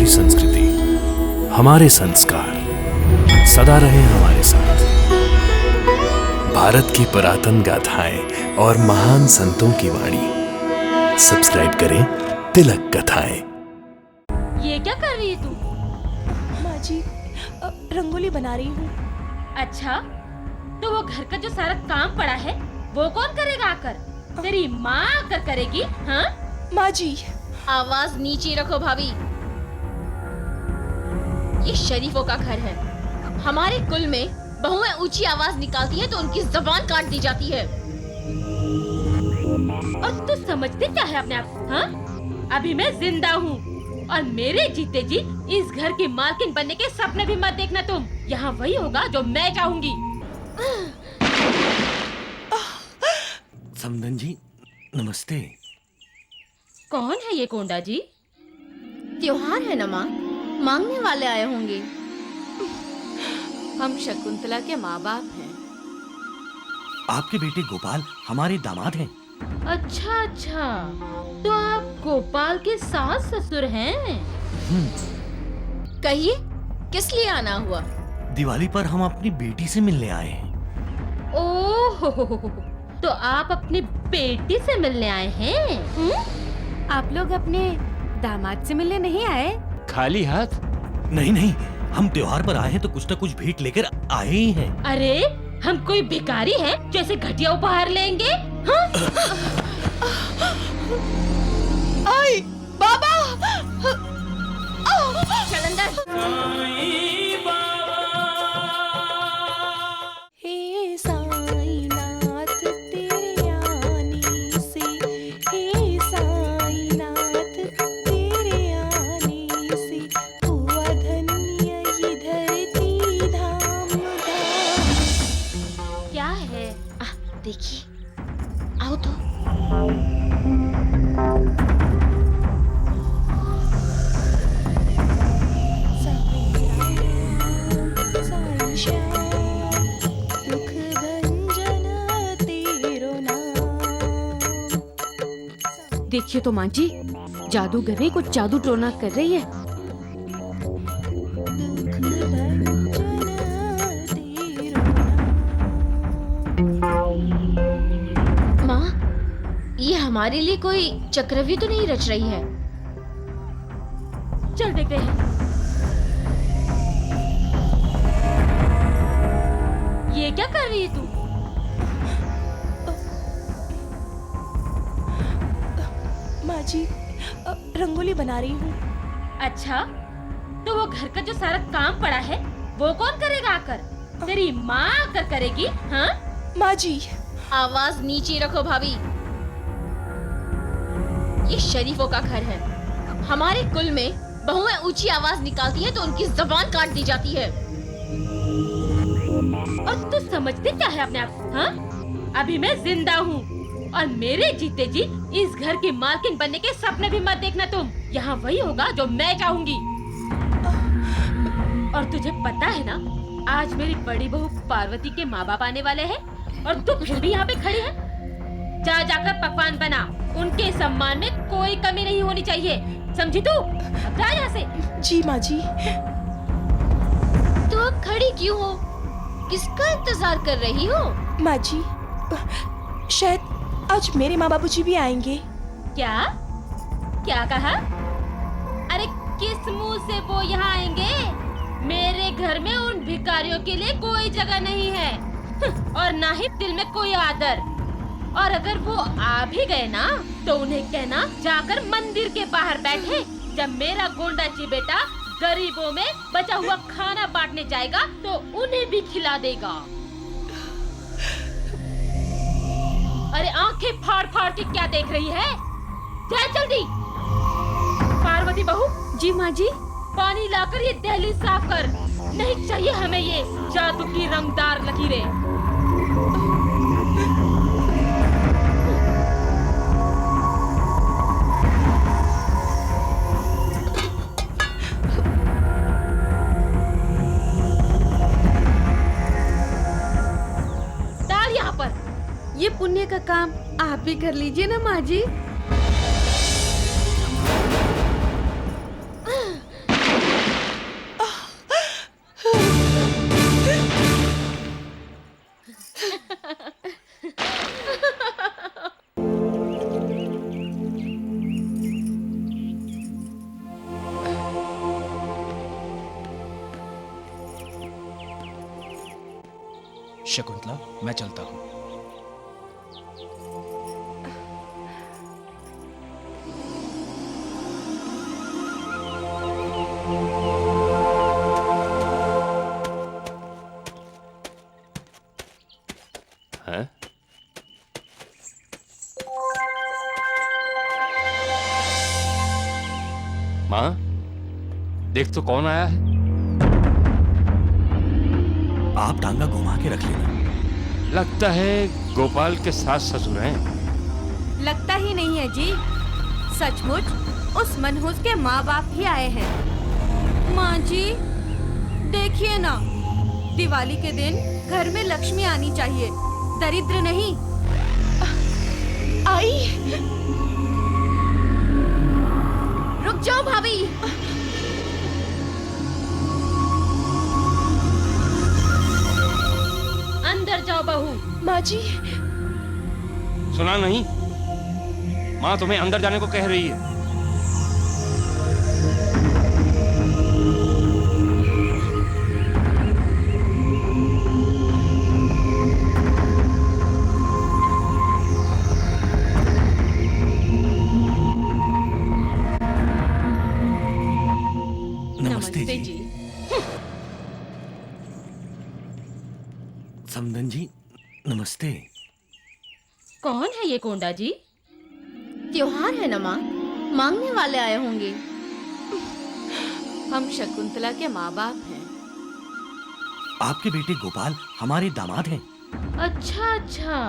हमारी संस्कृति, हमारे संस्कार सदा रहे हमारे साथ। भारत की पुरातन गाथाएं और महान संतों की वाणी। सब्सक्राइब करें तिलक कथाएं। ये क्या कर रही है तू? माँ जी, रंगोली बना रही हूँ। अच्छा, तो वो घर का जो सारा काम पड़ा है वो कौन करेगा आकर? तेरी माँ आकर करेगी? हाँ माँ जी, आवाज नीचे रखो भाभी। ये शरीफों का घर है। हमारे कुल में बहुएं ऊंची आवाज निकालती है तो उनकी जबान काट दी जाती है। और तू समझती क्या है अपने आप? हाँ, अभी मैं जिंदा हूँ और मेरे जीते जी इस घर की मालकिन बनने के सपने भी मत देखना तुम। यहाँ वही होगा जो मैं चाहूंगी। समधन जी, नमस्ते। कौन है ये कोंडा जी? त्योहार है ना माँ, मांगने वाले आए होंगे। हम शकुंतला के माँ बाप हैं। आपके बेटे गोपाल हमारे दामाद हैं। अच्छा अच्छा, तो आप गोपाल के सास ससुर हैं? कहिए, किस लिए आना हुआ? दिवाली पर हम अपनी बेटी से मिलने आए हैं। ओह, तो आप अपनी बेटी से मिलने आए हैं? आप लोग अपने दामाद से मिलने नहीं आए? खाली हाथ? नहीं नहीं, हम त्योहार पर आए हैं तो कुछ न कुछ भेंट लेकर आए ही हैं। अरे, हम कोई भिखारी हैं जो ऐसे घटिया उपहार लेंगे? हाँ? आई बाबा, चल अंदर। हे साईनाथ तेरे आने से, हे साईनाथ तेरे आने से हुआ धन्य ये धरती धाम धाम। क्या है? देखिए, आओ तो। साईं श्याम, दुख भंजन तेरो नाम। देखिए तो माँ जी, जादूगरनी कुछ जादू टोना कर रही है। दुख भंजन तेरो नाम। माँ, ये हमारे लिए कोई चक्रव्यूह तो नहीं रच रही है? चल देखते हैं। ये क्या कर रही है तू? माँ जी, रंगोली बना रही हूँ। अच्छा, तो वो घर का जो सारा काम पड़ा है वो कौन करेगा आकर? तेरी माँ आकर करेगी? हाँ? माँ जी, आवाज नीचे रखो भाभी। ये शरीफों का घर है। हमारे कुल में बहुएं ऊंची आवाज निकालती है तो उनकी जबान काट दी जाती है। और तू समझती क्या है अपने आप? हाँ, अभी मैं जिंदा हूँ और मेरे जीते जी इस घर की मालकिन बनने के सपने भी मत देखना तुम। यहाँ वही होगा जो मैं चाहूंगी। और तुझे पता है ना, आज मेरी बड़ी बहू पार्वती के माँ बाप आने वाले हैं और तू फिर भी यहाँ पे खड़ी है। जा जाकर पकवान बना, उनके सम्मान में कोई कमी नहीं होनी चाहिए, समझी तू? अब जा यहाँ से। जी माँ जी। तो अब खड़ी क्यों हो? किसका इंतजार कर रही हो? माँ जी, शायद आज मेरे माँ बाबूजी भी आएंगे। क्या? क्या कहा? अरे किस मुंह से वो यहाँ आएंगे? मेरे घर में उन भिखारियों के लिए कोई जगह नहीं है और ना ही दिल में कोई आदर। और अगर वो आ भी गए ना तो उन्हें कहना जाकर मंदिर के बाहर बैठे। जब मेरा गोंडाची बेटा गरीबों में बचा हुआ खाना बांटने जाएगा तो उन्हें भी खिला देगा। अरे आंखें फाड़ फाड़ के क्या देख रही है? जा जल्दी। पार्वती बहू, जी माँ जी। पानी लाकर ये दहलीज साफ कर। नहीं चाहिए हमें ये जादू की रंगदार लकीरें। डाल यहाँ पर। ये पुण्य का काम आप भी कर लीजिए ना माँ जी। शकुंतला, मैं चलता हूँ। हैं? माँ, देख तो कौन आया है। आप टांगा घुमा के रख लेना। लगता है गोपाल के सास ससुर हैं। लगता ही नहीं है जी, सचमुच उस मनहूस के माँ बाप ही आए हैं। माँ जी देखिए ना, दिवाली के दिन घर में लक्ष्मी आनी चाहिए, दरिद्र नहीं। आई, रुक जाओ भाभी। अंदर जाओ बहू। माँ जी। सुना नहीं, माँ तुम्हें अंदर जाने को कह रही है। नमस्ते जी। समधन जी नमस्ते। कौन है ये कोंडा जी? त्योहार है ना माँ, मांगने वाले आए होंगे। हम शकुंतला के माँ बाप हैं। आपके बेटे गोपाल हमारे दामाद हैं। अच्छा अच्छा,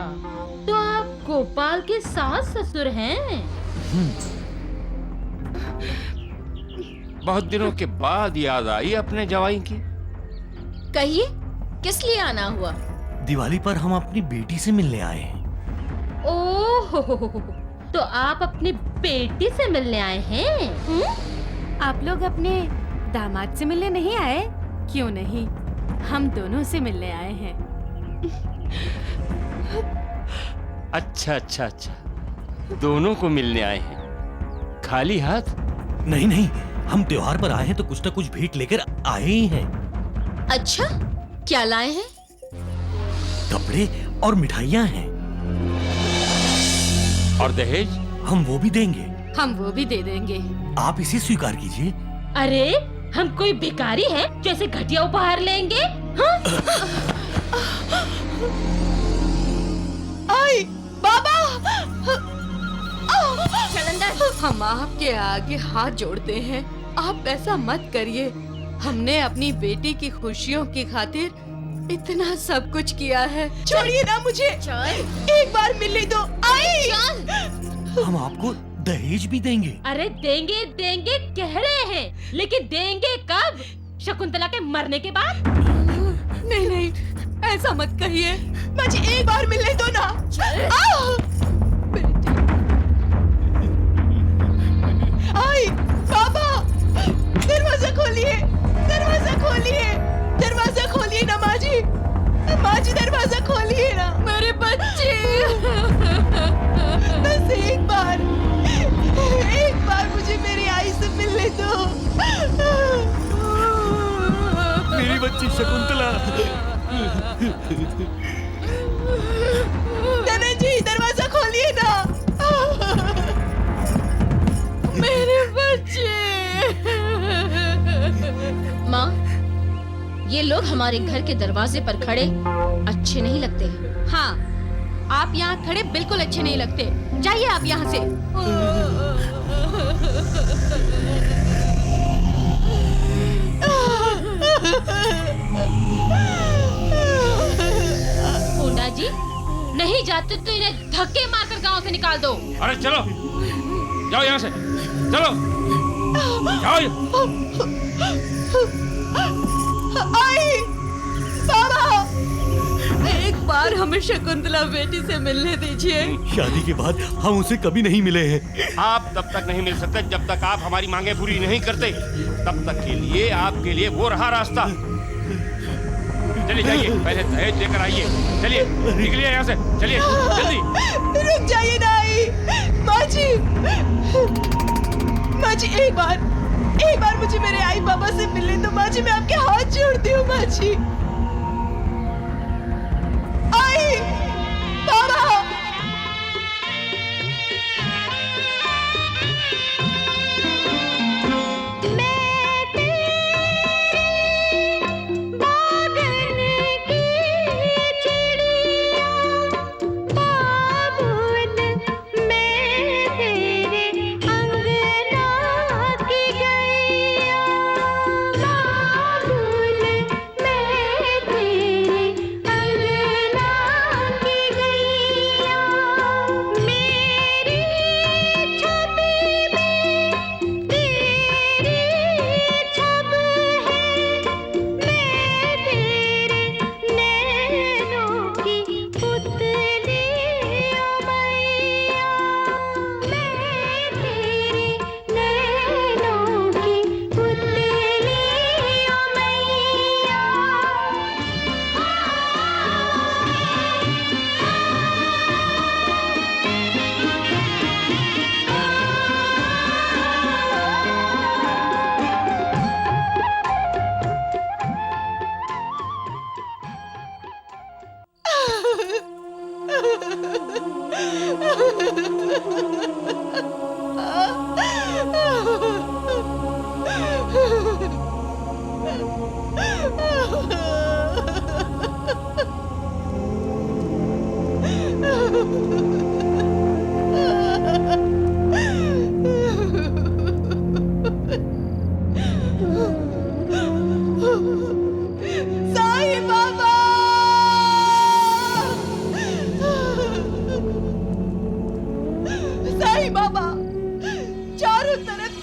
तो आप गोपाल के सास ससुर हैं। बहुत दिनों के बाद याद आई अपने जवाई की। कहिए, किस लिए आना हुआ? दिवाली पर हम अपनी बेटी से मिलने आए हैं। ओह, तो आप अपनी बेटी से मिलने आए हैं? आप लोग अपने दामाद से मिलने नहीं आए? क्यों नहीं, हम दोनों से मिलने आए हैं। अच्छा अच्छा अच्छा, दोनों को मिलने आए हैं, खाली हाथ? नहीं नहीं, हम त्योहार पर आए हैं तो कुछ न कुछ भेंट लेकर आए ही हैं। अच्छा, क्या लाए हैं? कपड़े और मिठाइयाँ हैं। और दहेज? हम वो भी देंगे। हम वो भी दे देंगे। आप इसे स्वीकार कीजिए। अरे, हम कोई भिखारी हैं जो ऐसे घटिया उपहार लेंगे? हाँ? आई, बाबा। हम आपके आगे हाथ जोड़ते हैं, आप ऐसा मत करिए। हमने अपनी बेटी की खुशियों की खातिर इतना सब कुछ किया है। छोड़िए ना मुझे, चल। एक बार मिलने दो। आई, हम आपको दहेज भी देंगे। अरे देंगे देंगे कह रहे हैं, लेकिन देंगे कब? शकुंतला के मरने के बाद? नहीं नहीं, ऐसा मत कहिए। मुझे एक बार मिलने दो ना। आई, बाबा, दरवाजा खोलिए, दरवाजा खोलिए, दरवाजा खोलिए ना माँ जी। माँ जी दरवाजा खोलिए ना। मेरे बच्चे। बस एक बार मुझे मेरी आई से मिलने दो। मेरी बच्ची शकुंतला। नाना जी दरवाजा खोलिए ना। मेरे बच्चे। माँ, ये लोग हमारे घर के दरवाजे पर खड़े अच्छे नहीं लगते। हाँ, आप यहाँ खड़े बिल्कुल अच्छे नहीं लगते। जाइए आप यहाँ से। कोंडा जी, नहीं जाते तो इन्हें धक्के मारकर गांव से निकाल दो। अरे चलो, जाओ यहाँ से, चलो जाओ। आई, बाबा, एक बार हमें शकुंतला बेटी से मिलने दीजिए। शादी के बाद हम उसे कभी नहीं मिले हैं। आप तब तक नहीं मिल सकते जब तक आप हमारी मांगे पूरी नहीं करते। तब तक के लिए आपके लिए वो रहा रास्ता। चलिए जाइए, पहले दहेज लेकर आइए। चलिए निकलिए यहाँ से, चलिए जल्दी। रुक जाइए ना आई। माँ जी, माँ जी एक बार मुझे मेरे आई बाबा से मिलने दो। माँ जी मैं आपके हाथ जोड़ती हूँ। माँ जी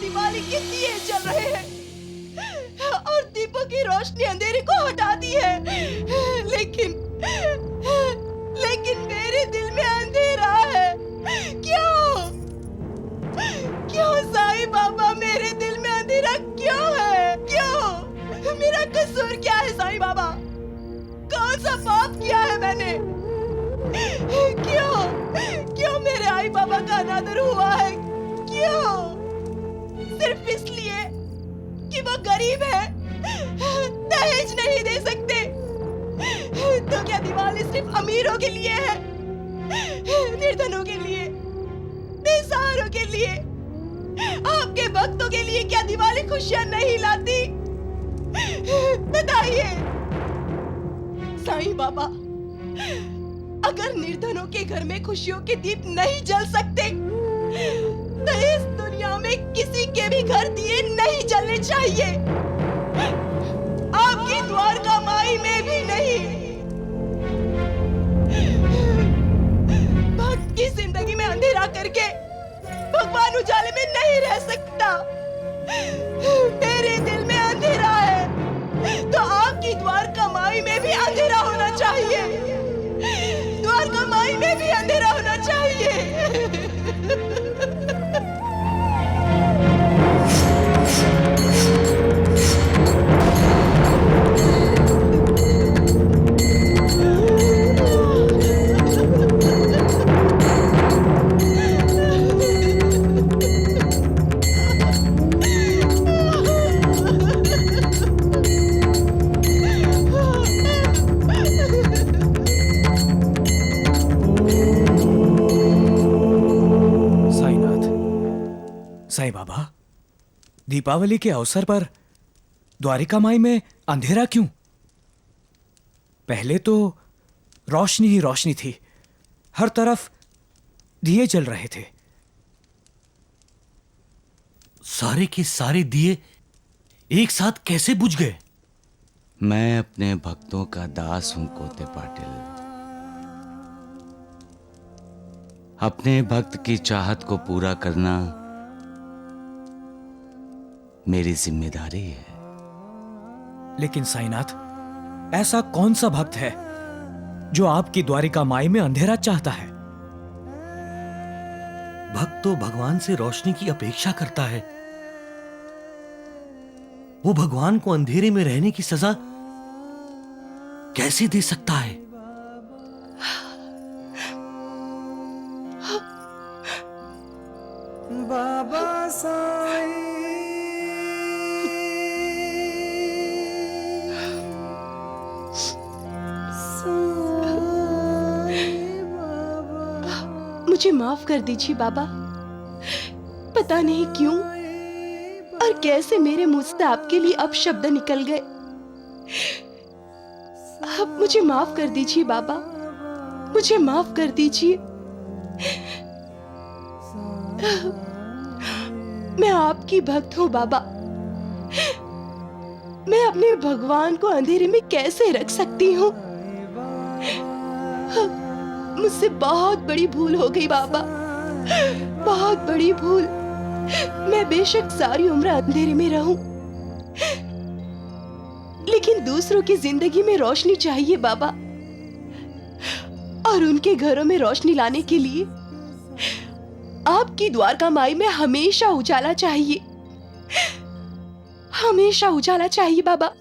दिवाली के दिए जल रहे हैं और दीपों की रोशनी अंधेरे को हटाती है, लेकिन मेरे दिल में अंधेरा है। क्यों क्यों साईं बाबा, मेरे दिल में अंधेरा क्यों है? क्यों? मेरा कसूर क्या है साईं बाबा? कौन सा पाप किया है मैंने? क्यों मेरे आई बाबा का अनादर हुआ है? क्यों? सिर्फ इसलिए कि वो गरीब है, दहेज नहीं दे सकते। तो क्या दिवाली सिर्फ अमीरों के लिए है? निर्धनों के लिए, बेसहारों के लिए, आपके भक्तों के लिए क्या दिवाली खुशियां नहीं लाती? बताइए साईं बाबा, अगर निर्धनों के घर में खुशियों के दीप नहीं जल सकते तो इस दुनिया में किसी के भी घर दिए नहीं जलने चाहिए, आपकी द्वारका माई में भी नहीं। भक्त की जिंदगी में अंधेरा करके भगवान उजाले में नहीं रह सकता। मेरे दिल में अंधेरा है तो आपकी द्वारका माई में भी अंधेरा होना चाहिए, द्वारका माई में भी अंधेरा होना चाहिए। साईं बाबा, दीपावली के अवसर पर द्वारिका माई में अंधेरा क्यों? पहले तो रोशनी ही रोशनी थी, हर तरफ दिए जल रहे थे। सारे के सारे दिए एक साथ कैसे बुझ गए? मैं अपने भक्तों का दास हूं कोते पाटिल। अपने भक्त की चाहत को पूरा करना मेरी जिम्मेदारी है। लेकिन साईनाथ, ऐसा कौन सा भक्त है जो आपकी द्वारिका माई में अंधेरा चाहता है? भक्त तो भगवान से रोशनी की अपेक्षा करता है। वो भगवान को अंधेरे में रहने की सजा कैसे दे सकता है? बाबा साईं, मुझे माफ कर दीजिए बाबा। पता नहीं क्यों और कैसे मेरे मुंह से आपके लिए अपशब्द निकल गए। अब मुझे माफ कर दीजिए बाबा, मुझे माफ कर दीजिए। मैं आपकी भक्त हूँ बाबा। मैं अपने भगवान को अंधेरे में कैसे रख सकती हूँ? मुझसे बहुत बड़ी भूल हो गई बाबा, बहुत बड़ी भूल। मैं बेशक सारी उम्र अंधेरे में रहूं, लेकिन दूसरों की जिंदगी में रोशनी चाहिए बाबा। और उनके घरों में रोशनी लाने के लिए आपकी द्वारका माई में हमेशा उजाला चाहिए, हमेशा उजाला चाहिए बाबा,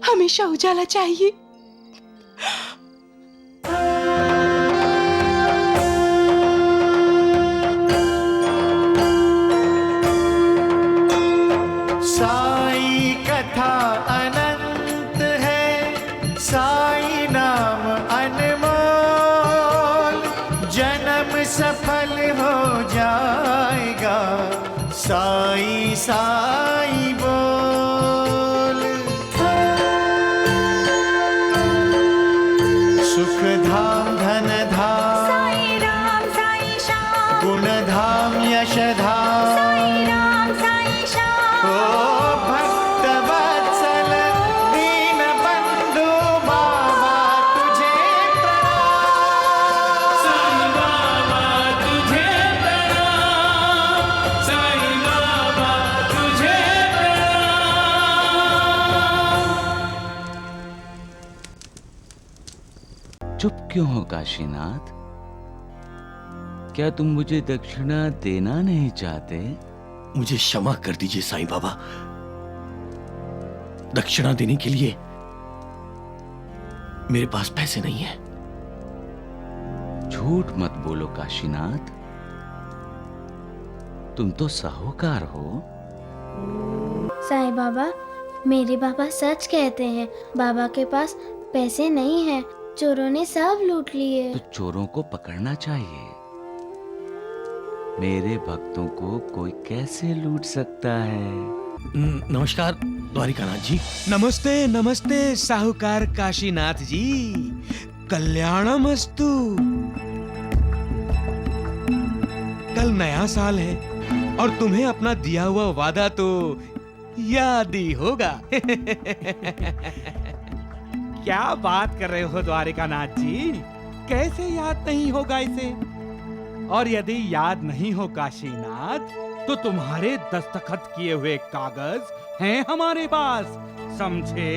हमेशा उजाला चाहिए। साई कथा अनंत है, साई नाम अनमोल, जन्म सफल हो जाएगा, साई साई बोल। सुख धाम धन धाम, साई राम साई श्याम, गुण धाम यश धाम, साई राम साई श्याम। ओ भक्त वत्सल दीन बंधु बाबा तुझे प्रणाम, साई बाबा तुझे प्रणाम, साई बाबा चुप क्यों हो काशीनाथ? क्या तुम मुझे दक्षिणा देना नहीं चाहते? मुझे क्षमा कर दीजिए साईं बाबा। दक्षिणा देने के लिए मेरे पास पैसे नहीं है। झूठ मत बोलो काशीनाथ, तुम तो साहूकार हो। साईं बाबा, मेरे बाबा सच कहते हैं। बाबा के पास पैसे नहीं हैं, चोरों ने सब लूट लिए। तो चोरों को पकड़ना चाहिए। मेरे भक्तों को कोई कैसे लूट सकता है? नमस्कार द्वारिकानाथ जी। नमस्ते नमस्ते साहूकार काशीनाथ जी, कल्याणमस्तु। कल नया साल है और तुम्हें अपना दिया हुआ वादा तो याद ही होगा। क्या बात कर रहे हो द्वारिकानाथ जी, कैसे याद नहीं होगा इसे? और यदि याद नहीं हो काशीनाथ, तो तुम्हारे दस्तखत किए हुए कागज हैं हमारे पास, समझे?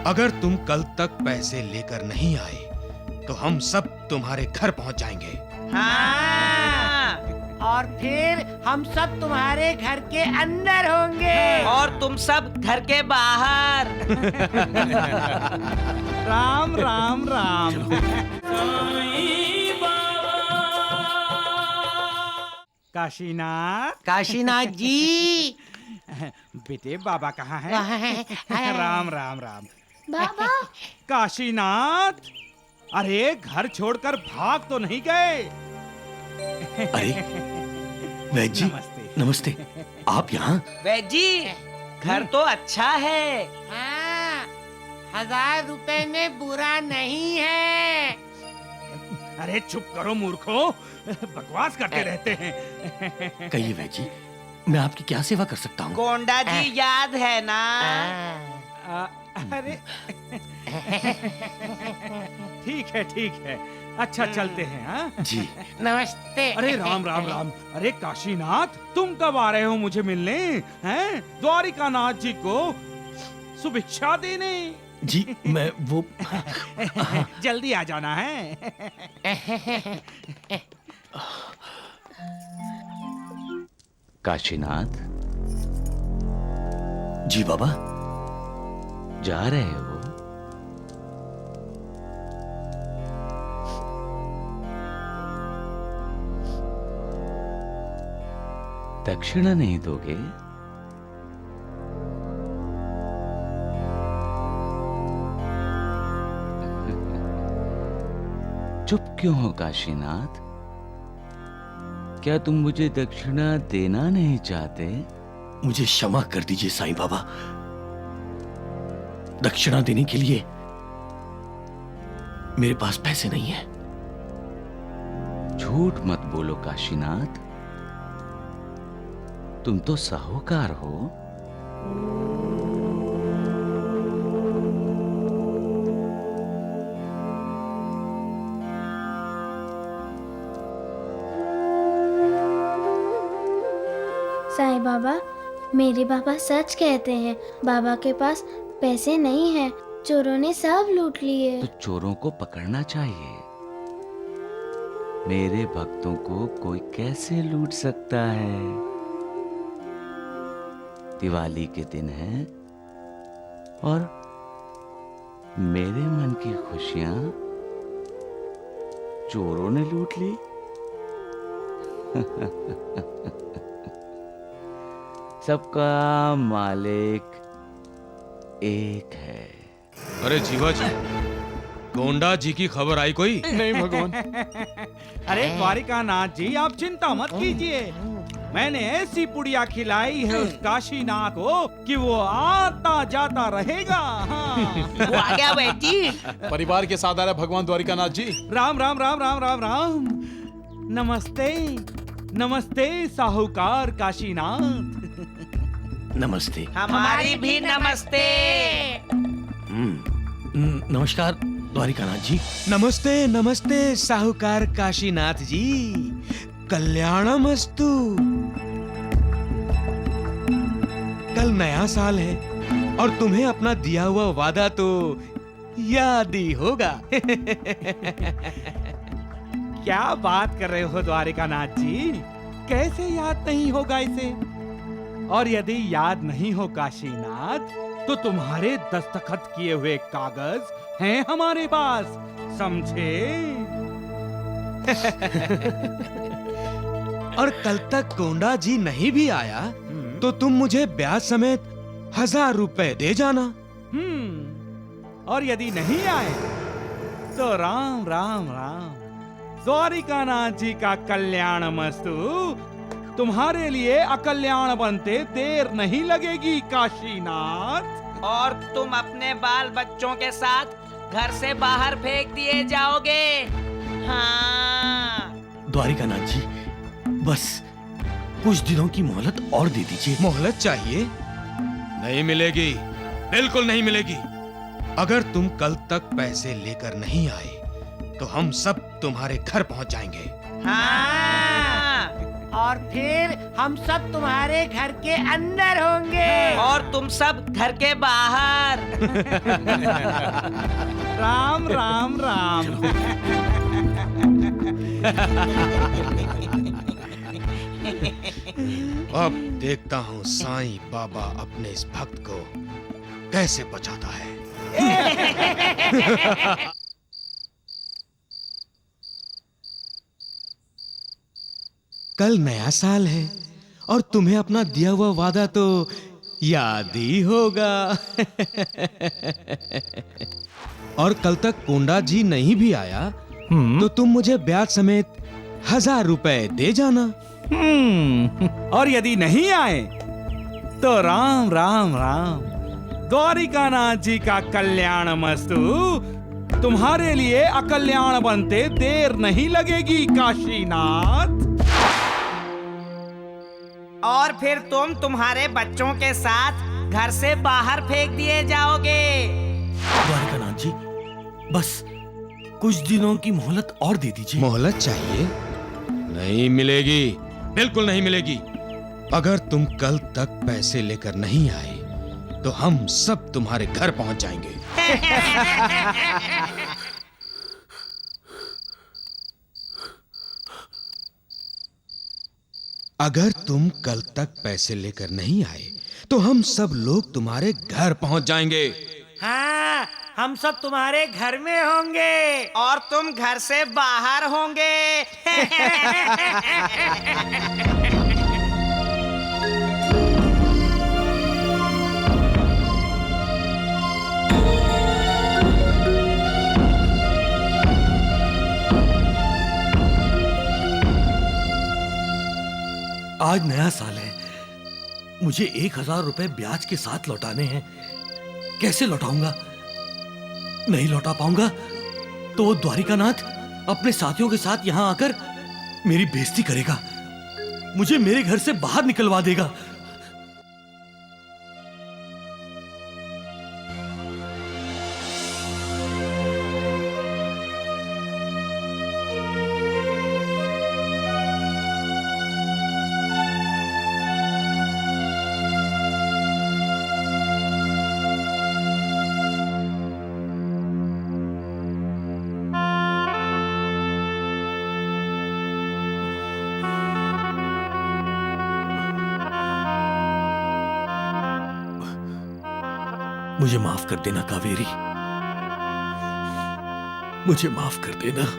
अगर तुम कल तक पैसे लेकर नहीं आए तो हम सब तुम्हारे घर पहुंच जाएंगे। हाँ, और फिर हम सब तुम्हारे घर के अंदर होंगे और तुम सब घर के बाहर। राम राम राम। काशीनाथ, काशीनाथ जी। बेटे बाबा कहाँ है? राम राम राम। बाबा, काशीनाथ, अरे घर छोड़कर भाग तो नहीं गए? अरे वैद्य जी, नमस्ते। आप यहाँ? वैद्य जी, घर तो अच्छा है। हाँ, 1000 रुपए में बुरा नहीं है। अरे चुप करो मूर्खों, बकवास करते रहते हैं। कहिए वैद्य जी, मैं आपकी क्या सेवा कर सकता हूँ? गोंडा जी याद है ना? अरे ठीक है, अच्छा चलते हैं। हाँ जी, नमस्ते। अरे राम राम राम। अरे काशीनाथ, तुम कब आ रहे हो मुझे मिलने? हैं द्वारिकानाथ जी को शुभेच्छा देने? जी मैं वो जल्दी आ जाना है। काशीनाथ जी बाबा। जा रहे हो? दक्षिणा नहीं दोगे? चुप क्यों हो काशीनाथ? क्या तुम मुझे दक्षिणा देना नहीं चाहते? मुझे क्षमा कर दीजिए साईं बाबा। दक्षिणा देने के लिए मेरे पास पैसे नहीं है। झूठ मत बोलो काशीनाथ, तुम तो साहूकार हो। साईं बाबा, मेरे बाबा सच कहते हैं। बाबा के पास पैसे नहीं हैं, चोरों ने सब लूट लिए। तो चोरों को पकड़ना चाहिए। मेरे भक्तों को कोई कैसे लूट सकता है? दिवाली के दिन है और मेरे मन की खुशियां चोरों ने लूट ली। सबका मालिक एक है। अरे जीवा जी, गोंडा जी की खबर आई कोई? नहीं भगवान। अरे द्वारिकानाथ जी, आप चिंता मत कीजिए। मैंने ऐसी पुड़िया खिलाई है उस काशीनाथ को कि वो आता जाता रहेगा। हाँ। वो आ गया वैद्य जी। परिवार के साथ आ रहे भगवान द्वारिकानाथ जी। राम राम राम राम राम राम। नमस्ते नमस्ते साहूकार काशीनाथ। नमस्ते। हमारी भी नमस्ते। नमस्कार द्वारिकानाथ जी। नमस्ते नमस्ते साहूकार काशीनाथ जी, कल्याणमस्तु। कल नया साल है और तुम्हें अपना दिया हुआ वादा तो याद ही होगा। क्या बात कर रहे हो द्वारिकानाथ जी, कैसे याद नहीं होगा इसे? और यदि याद नहीं हो काशीनाथ, तो तुम्हारे दस्तखत किए हुए कागज हैं हमारे पास, समझे? और कल तक कोंडा जी नहीं भी आया तो तुम मुझे ब्याज समेत 1000 रुपए दे जाना। और यदि नहीं आए तो राम राम राम, द्वारिकानाथ जी का कल्याण मस्तु। तुम्हारे लिए अकल्याण बनते देर नहीं लगेगी काशीनाथ। और तुम अपने बाल बच्चों के साथ घर से बाहर फेंक दिए जाओगे। हाँ। द्वारिकानाथ जी, बस कुछ दिनों की मोहलत और दे दीजिए। मोहलत चाहिए? नहीं मिलेगी, बिल्कुल नहीं मिलेगी। अगर तुम कल तक पैसे लेकर नहीं आए तो हम सब तुम्हारे घर पहुंच जाएंगे। हाँ। और फिर हम सब तुम्हारे घर के अंदर होंगे और तुम सब घर के बाहर। राम राम राम। अब देखता हूँ साईं बाबा अपने इस भक्त को कैसे बचाता है। कल नया साल है और तुम्हें अपना दिया हुआ वादा तो याद ही होगा। और कल तक कोंडा जी नहीं भी आया तो तुम मुझे ब्याज समेत 1000 रुपए दे जाना। और यदि नहीं आए तो राम राम राम, द्वारिकानाथ जी का कल्याण मस्तु। तुम्हारे लिए अकल्याण बनते देर नहीं लगेगी काशीनाथ। और फिर तुम तुम्हारे बच्चों के साथ घर से बाहर फेंक दिए जाओगे। द्वारिकानाथ जी, बस कुछ दिनों की मोहलत और दे दीजिए। मोहलत चाहिए? नहीं मिलेगी, बिल्कुल नहीं मिलेगी। अगर तुम कल तक पैसे लेकर नहीं आए तो हम सब तुम्हारे घर पहुंच जाएंगे। अगर तुम कल तक पैसे लेकर नहीं आए तो हम सब लोग तुम्हारे घर पहुंच जाएंगे। हाँ, हम सब तुम्हारे घर में होंगे और तुम घर से बाहर होंगे। आज नया साल है, मुझे 1000 रुपए ब्याज के साथ लौटाने हैं। कैसे लौटाऊंगा? नहीं लौटा पाऊंगा तो वो द्वारिकानाथ अपने साथियों के साथ यहां आकर मेरी बेइज्जती करेगा, मुझे मेरे घर से बाहर निकलवा देगा। मुझे माफ कर देना कावेरी, मुझे माफ कर देना।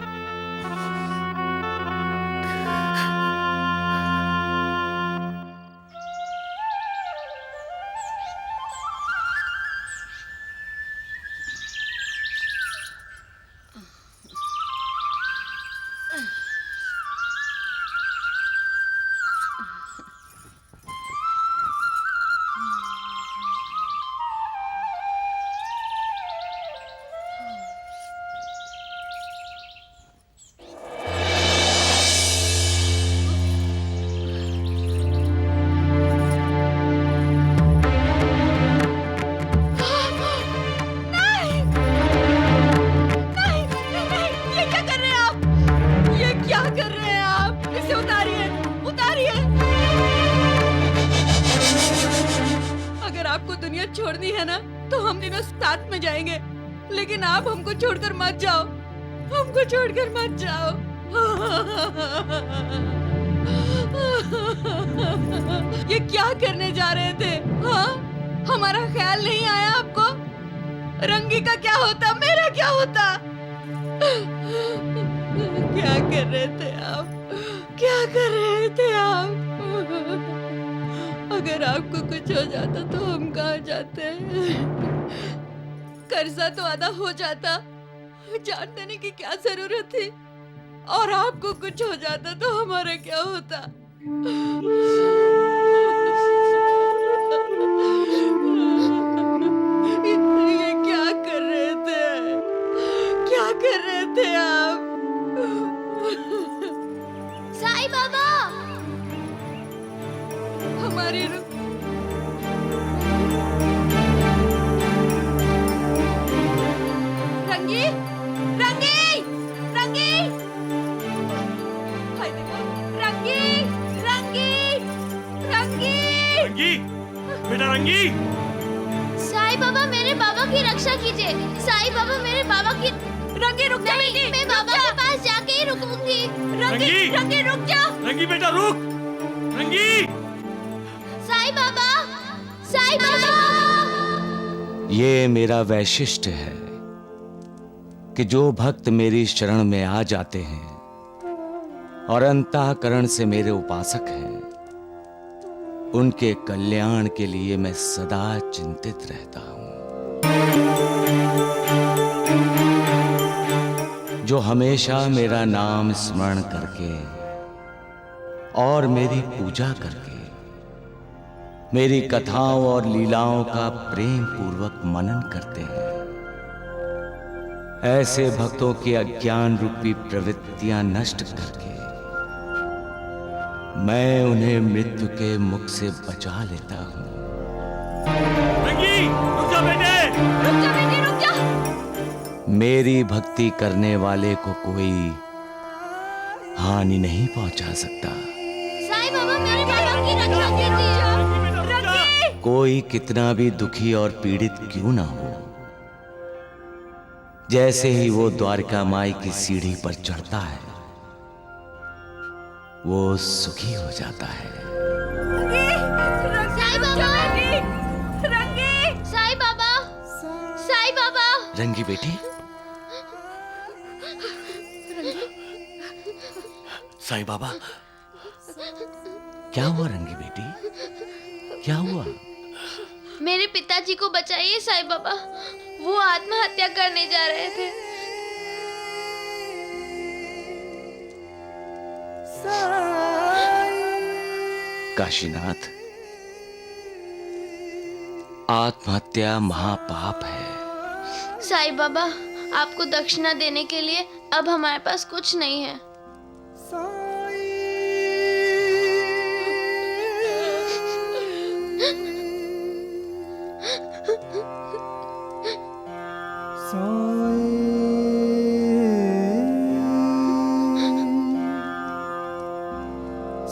लेकिन आप हमको छोड़कर मत जाओ, हमको छोड़कर मत जाओ। ये क्या करने जा रहे थे? हाँ, हमारा ख्याल नहीं आया आपको? रंगी का क्या होता, मेरा क्या होता? क्या कर रहे थे आप? क्या कर रहे थे आप? अगर आपको कुछ हो जाता तो हम कहाँ जाते? कर्जा तो आधा हो जाता, जान देने की क्या जरूरत थी? और आपको कुछ हो जाता तो हमारा क्या होता? ये क्या कर रहे थे? क्या कर रहे थे आप? साईं बाबा, हमारी रंगी, रंगी, रंगी, हाय देखो, रंगी, रंगी, रंगी, रंगी, बेटा रंगी। साईं बाबा मेरे बाबा की रक्षा कीजिए। साईं बाबा मेरे बाबा की। रंगी रुक जा बेटी, मैं बाबा के पास जाके ही रुकूंगी। रंगी, रंगी रुक जा। रंगी बेटा रुक। रंगी। साईं बाबा, साईं बाबा। ये मेरा वैशिष्ट्य है कि जो भक्त मेरी शरण में आ जाते हैं और अंतःकरण से मेरे उपासक हैं, उनके कल्याण के लिए मैं सदा चिंतित रहता हूं। जो हमेशा मेरा नाम स्मरण करके और मेरी पूजा करके मेरी कथाओं और लीलाओं का प्रेम पूर्वक मनन करते हैं, ऐसे भक्तों की अज्ञान रूपी प्रवृत्तियां नष्ट करके मैं उन्हें मृत्यु के मुख से बचा लेता हूं। रंगी, रुक जा बेटे। रुक जा बेटी, रुक जा। मेरी भक्ति करने वाले को कोई हानि नहीं पहुंचा सकता। साईं बाबा मेरे बाबा की रक्षा कीजिए। रंगी, कोई कितना भी दुखी और पीड़ित क्यों ना हो, जैसे ही वो द्वारका माई की सीढ़ी पर चढ़ता है, वो सुखी हो जाता है। साईं बाबा, रंगी, साईं बाबा, साईं बाबा। रंगी बेटी। साईं बाबा। क्या हुआ रंगी बेटी? क्या हुआ? मेरे पिताजी को बचाइए साईं बाबा, वो आत्महत्या करने जा रहे थे। काशीनाथ, आत्महत्या महापाप है। साईं बाबा, आपको दक्षिणा देने के लिए अब हमारे पास कुछ नहीं है।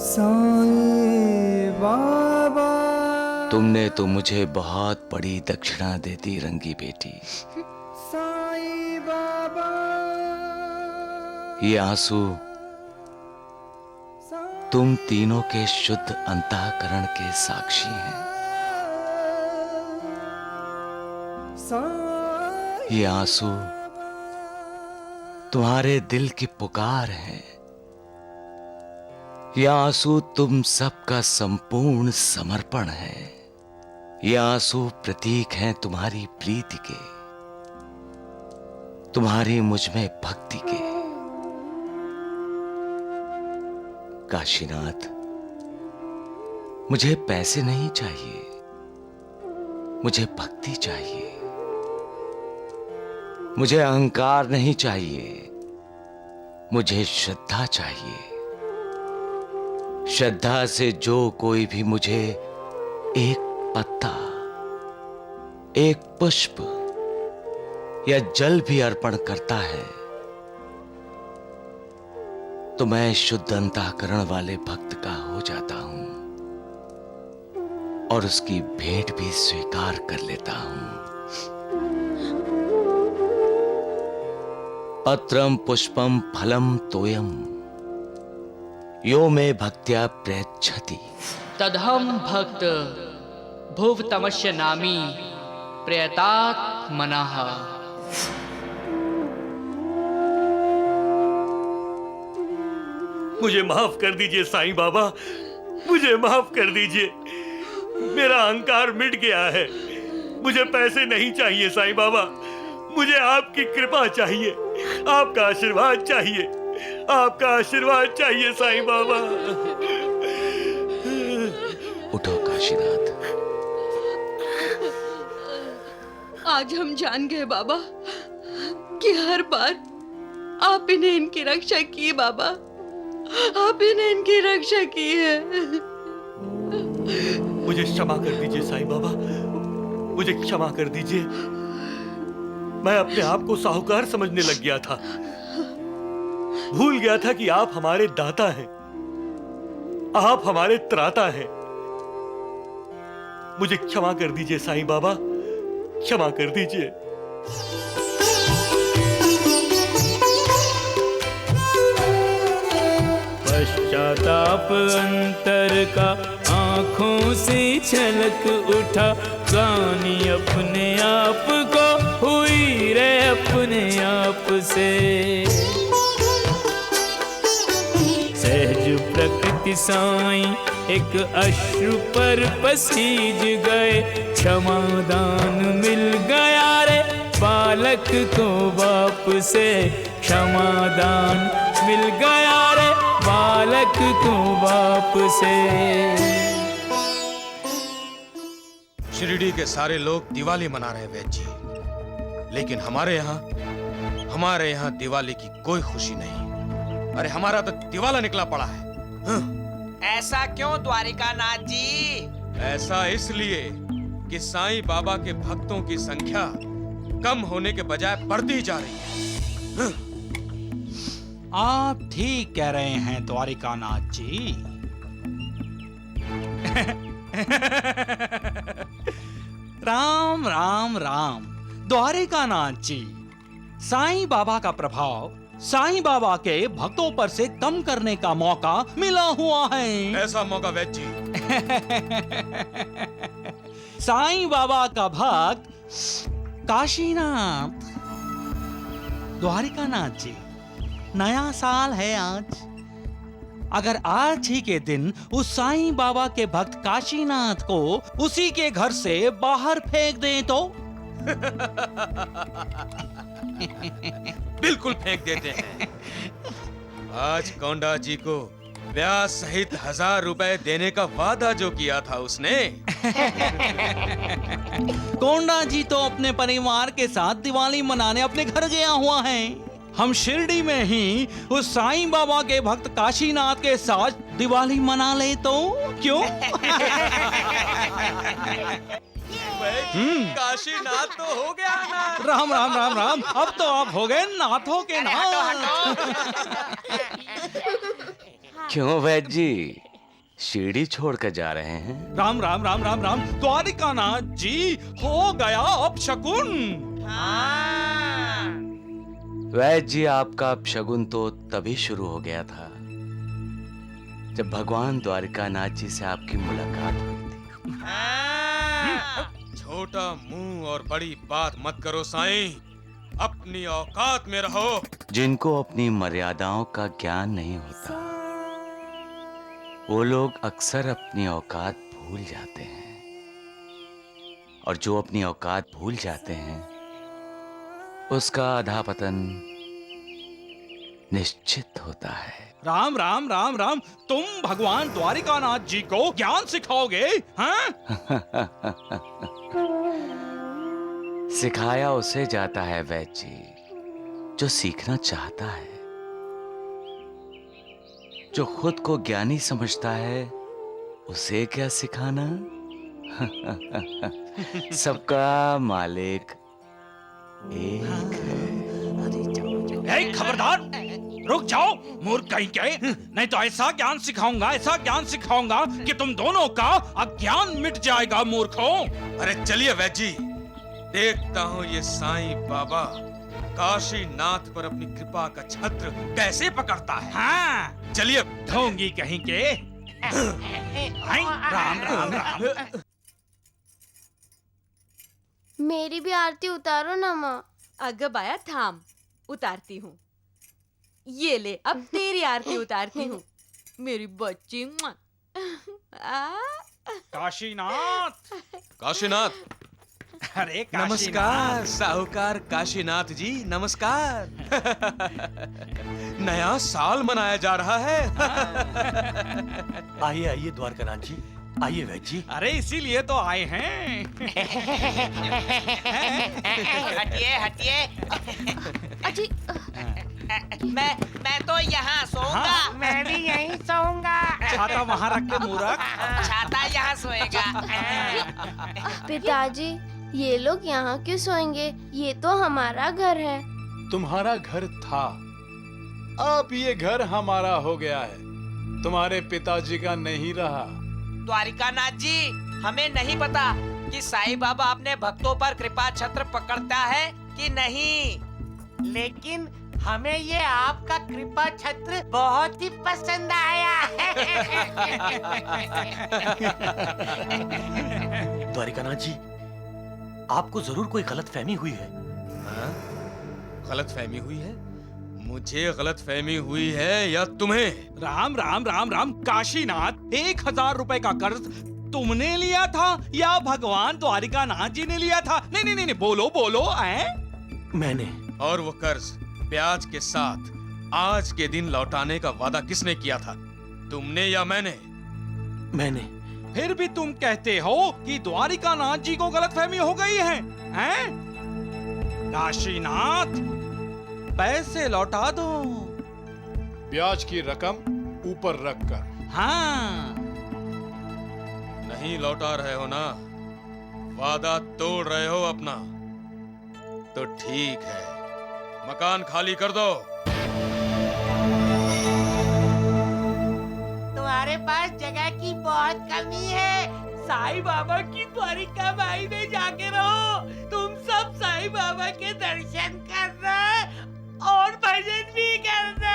साईं बाबा। तुमने तो मुझे बहुत बड़ी दक्षिणा दे दी रंगी बेटी। साईं बाबा। ये आंसू तुम तीनों के शुद्ध अंतःकरण के साक्षी हैं। ये आंसू तुम्हारे दिल की पुकार है। ये आंसू तुम सबका संपूर्ण समर्पण है। ये आंसू प्रतीक हैं तुम्हारी प्रीति के, तुम्हारी मुझ में भक्ति के। काशीनाथ, मुझे पैसे नहीं चाहिए, मुझे भक्ति चाहिए। मुझे अहंकार नहीं चाहिए, मुझे श्रद्धा चाहिए। श्रद्धा से जो कोई भी मुझे एक पत्ता, एक पुष्प या जल भी अर्पण करता है, तो मैं शुद्ध अंतःकरण वाले भक्त का हो जाता हूं और उसकी भेंट भी स्वीकार कर लेता हूं। पत्रम पुष्पम फलम तोयम यो मे भक्त्या प्रयच्छति तदहम भक्त भुव तमस्य नामी प्रयतात मनः। मुझे माफ कर दीजिए साईं बाबा, मुझे माफ कर दीजिए। मेरा अहंकार मिट गया है। मुझे पैसे नहीं चाहिए साईं बाबा, मुझे आपकी कृपा चाहिए, आपका आशीर्वाद चाहिए, आपका आशीर्वाद चाहिए साईं बाबा। उठो काशीनाथ। आज हम जान गए बाबा कि हर बार आप इन्हें इनकी रक्षा की बाबा, आप इन्हें इनकी रक्षा की है। मुझे क्षमा कर दीजिए साईं बाबा, मुझे क्षमा कर दीजिए। मैं अपने आप को साहूकार समझने लग गया था, भूल गया था कि आप हमारे दाता हैं, आप हमारे त्राता हैं। मुझे क्षमा कर दीजिए साईं बाबा, क्षमा कर दीजिए। पश्चाताप अंतर का आंखों से छलक उठा, जानी अपने आप को हुई रे अपने आप से। सहज प्रकृति साईं एक अश्रु पर पसीज गए, क्षमादान मिल गया रे बालक को बाप से। क्षमादान मिल गया रे बालक को बाप से। शिरडी के सारे लोग दिवाली मना रहे हैं वैद्य जी, लेकिन हमारे यहाँ दिवाली की कोई खुशी नहीं। अरे हमारा तो दिवाला निकला पड़ा है। ऐसा क्यों द्वारिकानाथ जी? ऐसा इसलिए कि साईं बाबा के भक्तों की संख्या कम होने के बजाय बढ़ती जा रही है। आप ठीक कह रहे हैं द्वारिकानाथ जी। राम राम राम द्वारिकानाथ जी। साईं बाबा का प्रभाव साईं बाबा के भक्तों पर से कम करने का मौका मिला हुआ है। ऐसा मौका वैद्य जी। साईं बाबा का भक्त काशीनाथ। द्वारिकानाथ जी, नया साल है आज। अगर आज ही के दिन उस साईं बाबा के भक्त काशीनाथ को उसी के घर से बाहर फेंक दें तो? बिल्कुल फेंक देते हैं। आज कोंडा जी को ब्याज सहित 1000 रुपए देने का वादा जो किया था उसने। कोंडा जी तो अपने परिवार के साथ दिवाली मनाने अपने घर गया हुआ है। हम शिरडी में ही उस साईं बाबा के भक्त काशीनाथ के साथ दिवाली मना ले तो क्यों? काशीनाथ तो हो गया ना। राम राम राम राम, अब तो आप हो गए नाथों के नाथ। क्यों वैद्य जी, शिरडी छोड़कर जा रहे हैं? राम राम राम राम राम द्वारिकानाथ जी, हो गया अपशकुन। वैद्य जी, आपका अपशगुन तो तभी शुरू हो गया था जब भगवान द्वारिकानाथ जी से आपकी मुलाकात हुई थी। छोटा मुंह और बड़ी बात मत करो साईं, अपनी औकात में रहो। जिनको अपनी मर्यादाओं का ज्ञान नहीं होता वो लोग अक्सर अपनी औकात भूल जाते हैं, और जो अपनी औकात भूल जाते हैं उसका अधःपतन निश्चित होता है। राम राम राम राम, तुम भगवान द्वारिकानाथ जी को ज्ञान सिखाओगे? हाँ? सिखाया उसे जाता है वैद्य जी जो सीखना चाहता है। जो खुद को ज्ञानी समझता है उसे क्या सिखाना। सबका मालिक एक है। खबरदार, रुक जाओ मूर्ख कहीं के, नहीं तो ऐसा ज्ञान सिखाऊंगा, ऐसा ज्ञान सिखाऊंगा कि तुम दोनों का अज्ञान मिट जाएगा मूर्खों। अरे चलिए वैद्य जी, देखता हूँ ये साईं बाबा काशीनाथ पर अपनी कृपा का छत्र कैसे पकड़ता है। हाँ, चलिए ढोंगी कहीं के। राम राम राम। मेरी भी आरती उतारो ना माँ। अग बाया थाम, उतारती हूँ। ये ले, अब तेरी आरती उतारती हूँ मेरी बच्ची। काशीनाथ। काशीनाथ। अरे काशीनाथ। नमस्कार साहूकार काशीनाथ जी, नमस्कार। नया साल मनाया जा रहा है। आइए आइए द्वारकानाथ जी, आइए वैद्य जी। अरे इसीलिए तो आए हैं। हटिए हटिए। अजी मैं तो यहाँ सोऊंगा। मैं भी यहीं सोऊंगा। छाता वहाँ रख के मूर्ख। छाता यहाँ सोएगा। पिताजी, ये लोग यहाँ क्यों सोएंगे? ये तो हमारा घर है। तुम्हारा घर था, अब ये घर हमारा हो गया है, तुम्हारे पिताजी का नहीं रहा। द्वारिकानाथ जी, हमें नहीं पता कि साईं बाबा अपने भक्तों पर कृपा छत्र पकड़ता है कि नहीं, लेकिन हमें ये आपका कृपा छत्र बहुत ही पसंद आया। द्वारिकानाथ जी, आपको जरूर कोई गलतफहमी हुई है। गलतफहमी हुई है? मुझे गलतफहमी हुई है या तुम्हें? राम राम राम राम। काशीनाथ, 1000 रुपए का कर्ज तुमने लिया था या भगवान द्वारिकानाथ जी ने लिया था? नहीं नहीं नहीं, बोलो बोलो। मैंने। और वो कर्ज ब्याज के साथ आज के दिन लौटाने का वादा किसने किया था, तुमने या मैंने? मैंने। फिर भी तुम कहते हो कि द्वारिकानाथ जी को गलतफहमी हो गई है, हैं? काशीनाथ, पैसे लौटा दो। ब्याज की रकम ऊपर रखकर। हाँ। नहीं लौटा रहे हो ना, वादा तोड़ रहे हो अपना, तो ठीक है, मकान खाली कर दो। तुम्हारे पास जगह की बहुत कमी है। साईं बाबा की द्वारिका माई में जाके रहो। तुम सब साईं बाबा के दर्शन करना और भजन भी करना।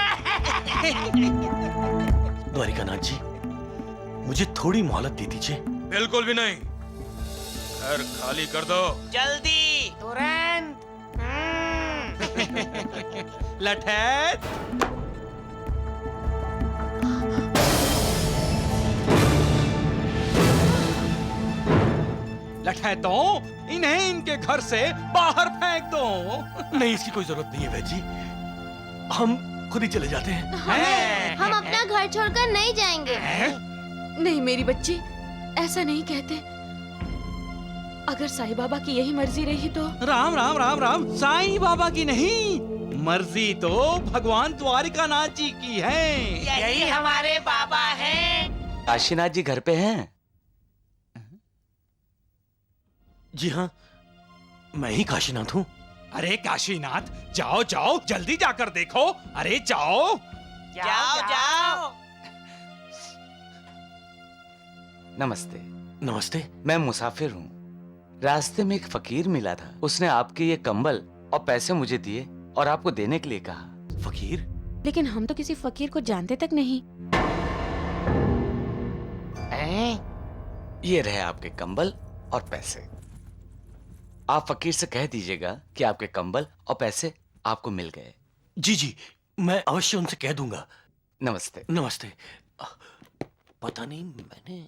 द्वारिकानाथ जी, मुझे थोड़ी मोहलत दे दीजिए। बिल्कुल भी नहीं, घर खाली कर दो। जल्दी, तुरंत। लठैत। लठैतों, इन्हें इनके घर से बाहर फेंक दो। नहीं, इसकी कोई जरूरत नहीं है वैद्य जी, हम खुद ही चले जाते हैं। हम अपना घर छोड़कर नहीं जाएंगे। नहीं मेरी बच्ची, ऐसा नहीं कहते। अगर साईं बाबा की यही मर्जी रही तो। राम राम राम राम। साईं बाबा की नहीं, मर्जी तो भगवान द्वारिकानाथ जी की है। यही हमारे बाबा हैं। काशीनाथ जी घर पे हैं? जी हाँ, मैं ही काशीनाथ हूँ। अरे काशीनाथ, जाओ जाओ, जल्दी जाकर देखो। अरे जाओ जाओ जाओ। नमस्ते। नमस्ते। मैं मुसाफिर हूँ, रास्ते में एक फकीर मिला था, उसने आपके ये कंबल और पैसे मुझे दिए और आपको देने के लिए कहा। फकीर? लेकिन हम तो किसी फकीर को जानते तक नहीं। ये रहे आपके कंबल और पैसे। आप फकीर से कह दीजिएगा कि आपके कंबल और पैसे आपको मिल गए। जी जी, मैं अवश्य उनसे कह दूंगा। नमस्ते। नमस्ते। पता नहीं मैंने।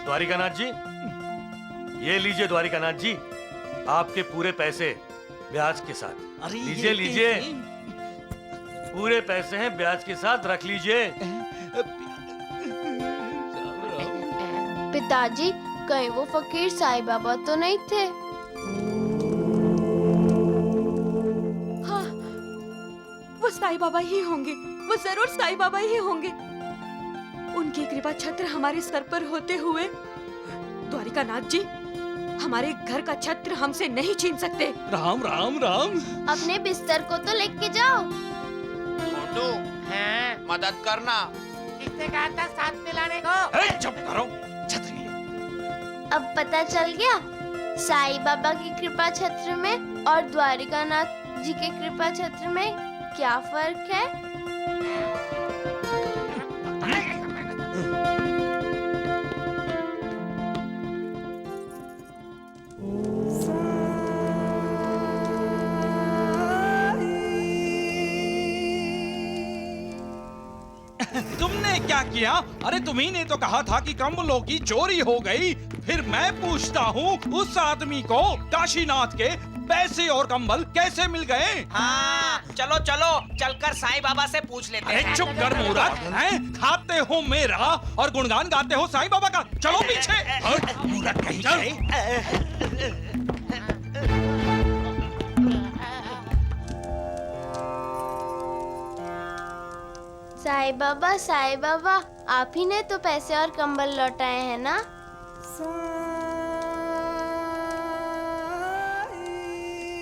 द्वारिकानाथ जी, ये लीजिए द्वारिकानाथ जी, आपके पूरे पैसे ब्याज के साथ। अरे लीजिए लीजिए, पूरे पैसे हैं ब्याज के साथ, रख लीजिए। पिताजी, कहीं वो फकीर साईं बाबा तो नहीं थे? हाँ, वो साईं बाबा ही होंगे। वो जरूर साईं बाबा ही होंगे। उनकी कृपा छत्र हमारे सर पर होते हुए द्वारिकानाथ जी हमारे घर का छत्र हमसे नहीं छीन सकते। राम राम राम। अपने बिस्तर को तो लेके जाओ। छोटू, मदद करना। किसने कहा था साथ में लाने को? चुप करो, छतरी। अब पता चल गया साईं बाबा की कृपा छत्र में और द्वारिकानाथ जी के कृपा छत्र में क्या फर्क है। तुमने क्या किया? अरे तुम्ही ने तो कहा था कि कंबलों की चोरी हो गई। फिर मैं पूछता हूँ उस आदमी को काशीनाथ के पैसे और कंबल कैसे मिल गए? हाँ, चलो चलो चलकर साईं बाबा से पूछ लेते हैं। अरे चुप कर मूर्ख, हैं? खाते हो मेरा और गुणगान गाते हो साईं बाबा का। चलो पीछे। मूर्ख कहीं चल। साईं बाबा आप ही ने तो पैसे और कंबल लौटाए हैं ना।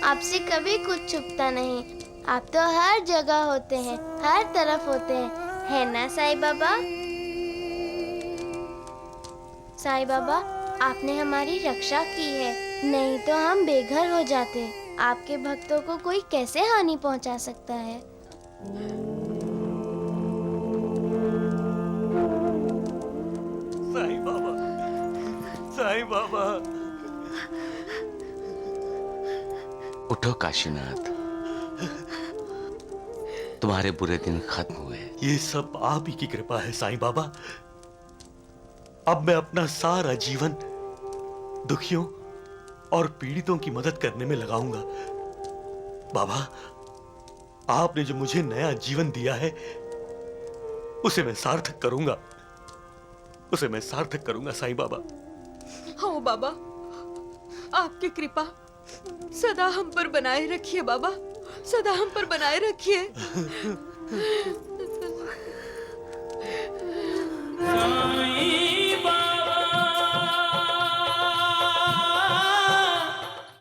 आपसे कभी कुछ छुपता नहीं, आप तो हर जगह होते हैं, हर तरफ होते हैं, है ना साईं बाबा। साईं बाबा आपने हमारी रक्षा की है, नहीं तो हम बेघर हो जाते। आपके भक्तों को कोई कैसे हानि पहुंचा सकता है। साईं बाबा, साईं बाबा। उठो काशीनाथ, तुम्हारे बुरे दिन खत्म हुए। ये सब आप ही की कृपा है साईं बाबा। अब मैं अपना सारा जीवन दुखियों और पीड़ितों की मदद करने में लगाऊंगा। बाबा, आपने जो मुझे नया जीवन दिया है उसे मैं सार्थक करूंगा, उसे मैं सार्थक करूंगा साईं बाबा। हाँ बाबा, आपकी कृपा सदा हम पर बनाए रखिए बाबा, सदा हम पर बनाए रखिए।